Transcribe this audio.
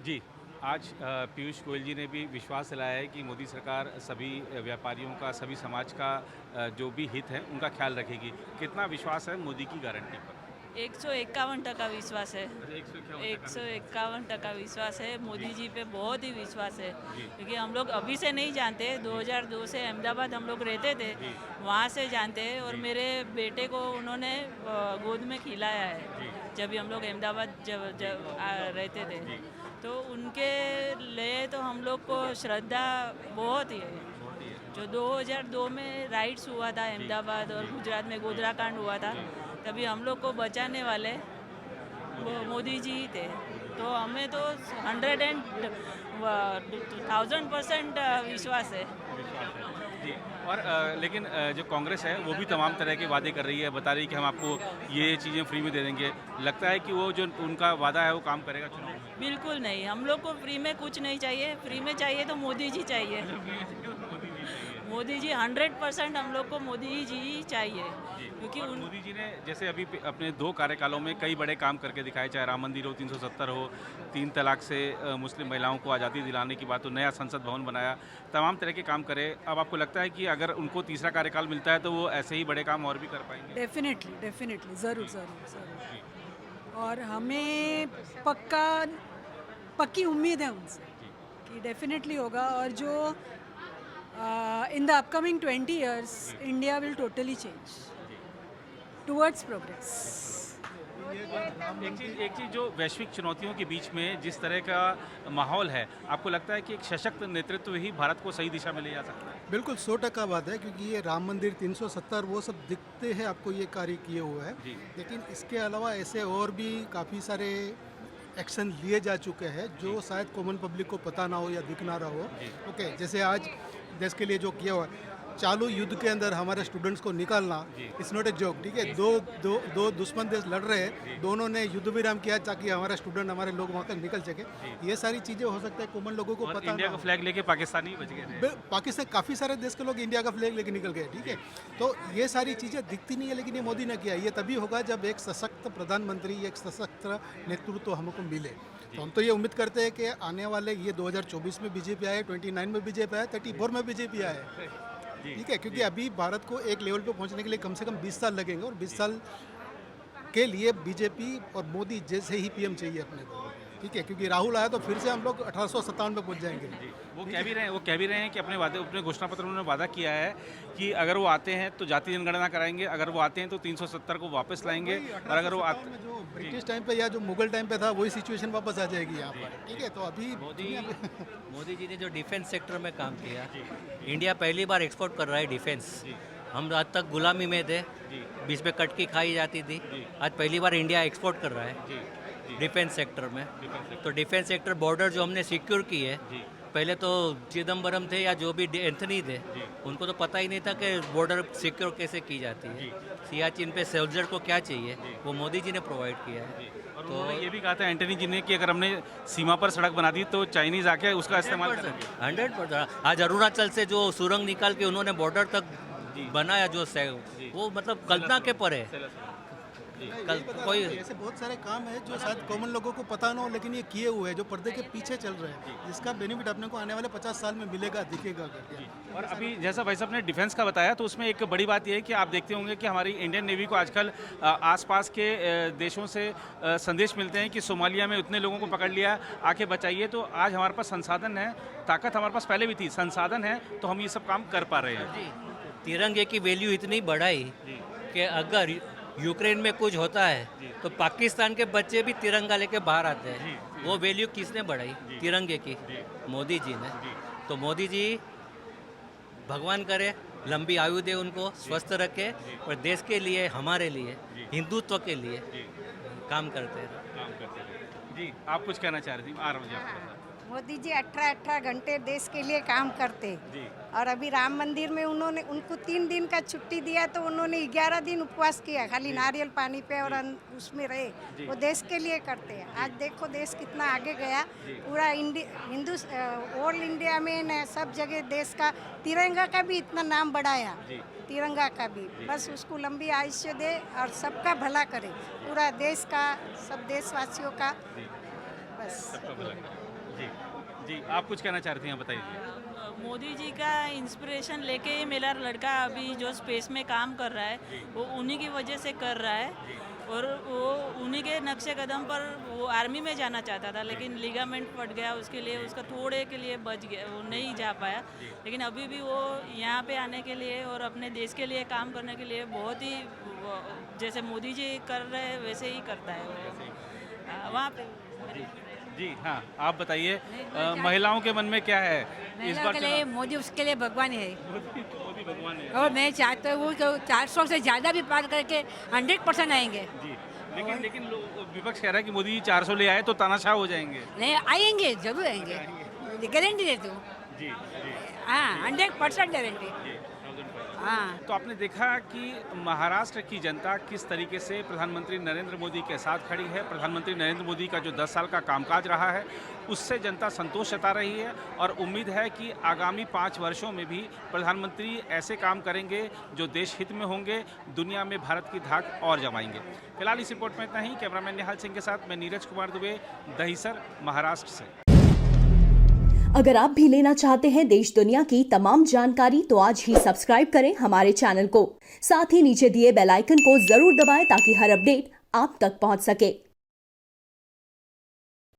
जी, आज पीयूष गोयल जी ने भी विश्वास दिलाया है कि मोदी सरकार सभी व्यापारियों का, सभी समाज का जो भी हित है, उनका ख़्याल रखेगी। कितना विश्वास है मोदी की गारंटी पर? 151% विश्वास है। अच्छा, 151 का विश्वास है। 151% विश्वास है, जी, मोदी जी पे बहुत ही विश्वास है। जी, क्योंकि हम लोग अभी से नहीं जानते, जी, 2002 से अहमदाबाद हम लोग रहते थे, जी, वहाँ से जानते हैं। और जी, मेरे बेटे को उन्होंने गोद में खिलाया है, जी, जब भी हम लोग अहमदाबाद जब जी, जब रहते थे। जी, तो उनके लिए तो हम लोग को श्रद्धा बहुत ही है। बहुत ही है। जो 2002 में राइट्स हुआ था जी, अहमदाबाद और जी, गुजरात में जी, गोधरा कांड हुआ था, जी, तभी हम लोग को बचाने वाले मोदी वो जी, मोदी जी ही थे। मोदी जी। तो हमें तो 1000% विश्वास है। विश्वास है। जी, और लेकिन जो कांग्रेस है वो भी तमाम तरह के वादे कर रही है, बता रही है कि हम आपको ये चीज़ें फ्री में दे देंगे। लगता है कि वो जो उनका वादा है वो काम करेगा चुनाव में? बिल्कुल नहीं, हम लोग को फ्री में कुछ नहीं चाहिए। फ्री में चाहिए तो मोदी जी चाहिए। अच्छा, फ्री में चाहिए तो मोदी जी चाहिए। मोदी जी 100% हम लोग को मोदी जी ही चाहिए, जी, क्योंकि और उन मोदी जी ने जैसे अभी अपने 2 कार्यकालों में कई बड़े काम करके दिखाए, चाहे राम मंदिर हो, 370 हो, 3 तलाक से मुस्लिम महिलाओं को आज़ादी दिलाने की बात हो, नया संसद भवन बनाया, तमाम तरह के काम करे। अब आपको लगता है कि अगर उनको तीसरा कार्यकाल मिलता है तो वो ऐसे ही बड़े काम और भी कर पाएँगे? डेफ़िनेटली, डेफ़िनेटली, ज़रूर, जी, ज़रूर, ज़रूर। जी, और हमें पक्का पक्की उम्मीद है उनसे जी, कि डेफ़िनेटली होगा। और जो इन द अपकमिंग 20 इयर्स जी, इंडिया विल टोटली चेंज जी। Towards progress. एक चीज़ जो वैश्विक चुनौतियों के बीच में जिस तरह का माहौल है, आपको लगता है कि एक सशक्त नेतृत्व ही भारत को सही दिशा में ले जा सकता है? बिल्कुल 100% बात है, क्योंकि ये राम मंदिर 370 वो सब दिखते हैं आपको, ये कार्य किए हुए हैं। जी, लेकिन इसके अलावा ऐसे और भी काफ़ी सारे एक्शन लिए जा चुके हैं जी, जो शायद कॉमन पब्लिक को पता ना हो या दिख ना रहा हो। जी, ओके, जैसे आज देश के लिए जो किया हुआ है, चालू युद्ध के अंदर हमारे स्टूडेंट्स को निकालना, जी, इट्स नॉट ए जोक। ठीक है, जी, दो दो दो दुश्मन देश लड़ रहे जी, हैं, दोनों ने युद्ध विराम किया ताकि हमारे स्टूडेंट, हमारे लोग वहाँ का निकल सके। जी। ये सारी चीज़ें हो सकता है कॉमन लोगों को और पता इंडिया ना का हो। फ्लैग लेके पाकिस्तानी बच गए थे। पाकिस्तान, काफ़ी सारे देश के लोग इंडिया का फ्लैग लेके निकल गए। ठीक है, तो ये सारी चीज़ें दिखती नहीं है, लेकिन ये मोदी ने किया। ये तभी होगा जब एक सशक्त प्रधानमंत्री, एक सशक्त नेतृत्व हमको मिले। तो हम तो ये उम्मीद करते हैं कि आने वाले ये 2024 में बीजेपी आए, 29 में बीजेपी आए, 34 में बीजेपी आए। जी, ठीक है, क्योंकि जी, अभी भारत को एक लेवल पे पहुंचने के लिए कम से कम 20 साल लगेंगे, और 20 साल के लिए बीजेपी और मोदी जैसे ही पीएम चाहिए अपने को। ठीक है, क्योंकि राहुल आया तो फिर से हम लोग 1857 में पहुंच जाएंगे। जी। वो कह भी रहे हैं कि अपने वादे, अपने घोषणा पत्र में उन्होंने वादा किया है कि अगर वो आते हैं तो जाति जनगणना कराएँगे, अगर वो आते हैं तो 370 को वापस लाएँगे, वही और अगर वो 1857 में जो ब्रिटिश टाइम पे या जो मुगल टाइम पे था, वही सिचुएशन वापस आ जाएगी यहाँ पर। ठीक है, तो अभी मोदी दुनिया में मोदी जी ने जो डिफेंस सेक्टर में काम किया, इंडिया पहली बार एक्सपोर्ट कर रहा है डिफेंस। जी, हम आज तक गुलामी में थे, जी, बीच में कटकी खाई जाती थी। जी, आज पहली बार इंडिया एक्सपोर्ट कर रहा है जी, जी, डिफेंस सेक्टर में। Defence sector. तो डिफेंस सेक्टर बॉर्डर जो हमने सिक्योर की है, जी, पहले तो चिदम्बरम थे या जो भी एंथनी थे, जी, उनको तो पता ही नहीं था कि बॉर्डर सिक्योर कैसे की जाती जी, है। सियाचिन पे सोल्जर को क्या चाहिए, जी। वो मोदी जी ने प्रोवाइड किया जी। है। और तो उन्होंने ये भी कहा था एंटनी जी ने कि अगर हमने सीमा पर सड़क बना दी तो चाइनीज़ आके उसका इस्तेमाल करेंगे। 100%। आज अरुणाचल से जो सुरंग निकाल के उन्होंने बॉर्डर तक जी। बनाया, जो जी। वो मतलब कल्पना के परे है। जी, कल यही बता रहा कोई हूँ कि ऐसे बहुत सारे काम है जो शायद कॉमन लोगों को पता ना हो, लेकिन ये किए हुए हैं, जो पर्दे के पीछे चल रहे हैं, जिसका बेनिफिट अपने को आने वाले 50 साल में मिलेगा, दिखेगा करके। और अभी जैसा भाई साहब ने डिफेंस का बताया, तो उसमें एक बड़ी बात यह है कि आप देखते होंगे कि हमारी इंडियन नेवी को आजकल आसपास के देशों से संदेश मिलते हैं कि सोमालिया में उतने लोगों को पकड़ लिया, आके बचाइए। तो आज हमारे पास संसाधन है, ताकत हमारे पास पहले भी थी, संसाधन है, तो हम ये सब काम कर पा रहे हैं। जी, तिरंगे की वैल्यू इतनी बढ़ाई जी, कि अगर यूक्रेन में कुछ होता है जी। तो पाकिस्तान के बच्चे भी तिरंगा लेके बाहर आते जी, हैं। जी। वो वैल्यू किसने बढ़ाई? जी। तिरंगे की, जी, मोदी जी ने। जी, तो मोदी जी, भगवान करे लंबी आयु दे उनको, स्वस्थ रखे और देश के लिए, हमारे लिए, जी। हिंदुत्व के लिए जी, काम करते रहे। काम करते रहे। जी, आप कुछ कहना चाह रही थी? आ रहा हूँ जी आपके पास। मोदी जी 18-18 घंटे देश के लिए काम करते। जी, और अभी राम मंदिर में उन्होंने उनको 3 दिन का छुट्टी दिया, तो उन्होंने 11 दिन उपवास किया, खाली नारियल पानी पे और उसमें रहे। जी। वो देश के लिए करते हैं। आज देखो देश कितना आगे गया। जी। पूरा ऑल इंडिया में न, सब जगह देश का तिरंगा का भी इतना नाम बढ़ाया। जी, तिरंगा का भी बस उसको लंबी आयुष्य दे और सबका भला करे, पूरा देश का, सब देशवासियों का। जी, बस सबका भला करें। जी जी, आप कुछ कहना चाहती हैं, बताइए। मोदी जी का इंस्पिरेशन लेके ही मेरा लड़का अभी जो स्पेस में काम कर रहा है वो उन्हीं की वजह से कर रहा है, और वो उन्हीं के नक्शे कदम पर वो आर्मी में जाना चाहता था, लेकिन लिगामेंट फट गया उसके लिए, उसका थोड़े के लिए बच गया, वो नहीं जा पाया। लेकिन अभी भी वो यहाँ पे आने के लिए और अपने देश के लिए काम करने के लिए बहुत ही जैसे मोदी जी कर रहे हैं वैसे ही करता है वो वहाँ पे। जी हाँ, आप बताइए, महिलाओं के मन में क्या है इस महिलाओं बार के लिए मोदी उसके लिए भगवान है, मोदी भगवान है। और मैं चाहता हूँ तो 400 से ज़्यादा भी पार करके 100% आएंगे। जी, लेकिन विपक्ष कह रहा है कि मोदी जी 400 ले आए तो तानाशाह हो जाएंगे। नहीं आएंगे, जरूर आएंगे, गारंटी देती हूँ। जी जी हाँ 100% गारंटी। जी, 1005। हाँ तो आपने देखा कि महाराष्ट्र की जनता किस तरीके से प्रधानमंत्री नरेंद्र मोदी के साथ खड़ी है। प्रधानमंत्री नरेंद्र मोदी का जो 10 साल का कामकाज रहा है उससे जनता संतोष जता रही है, और उम्मीद है कि आगामी 5 वर्षों में भी प्रधानमंत्री ऐसे काम करेंगे जो देश हित में होंगे, दुनिया में भारत की धाक और जमाएंगे। फिलहाल इस रिपोर्ट में इतना ही। कैमरामैन निहाल सिंह के साथ मैं नीरज कुमार दुबे, दहिसर, महाराष्ट्र से। अगर आप भी लेना चाहते हैं देश दुनिया की तमाम जानकारी तो आज ही सब्सक्राइब करें हमारे चैनल को। साथ ही नीचे दिए बेल आइकन को जरूर दबाएं ताकि हर अपडेट आप तक पहुंच सके।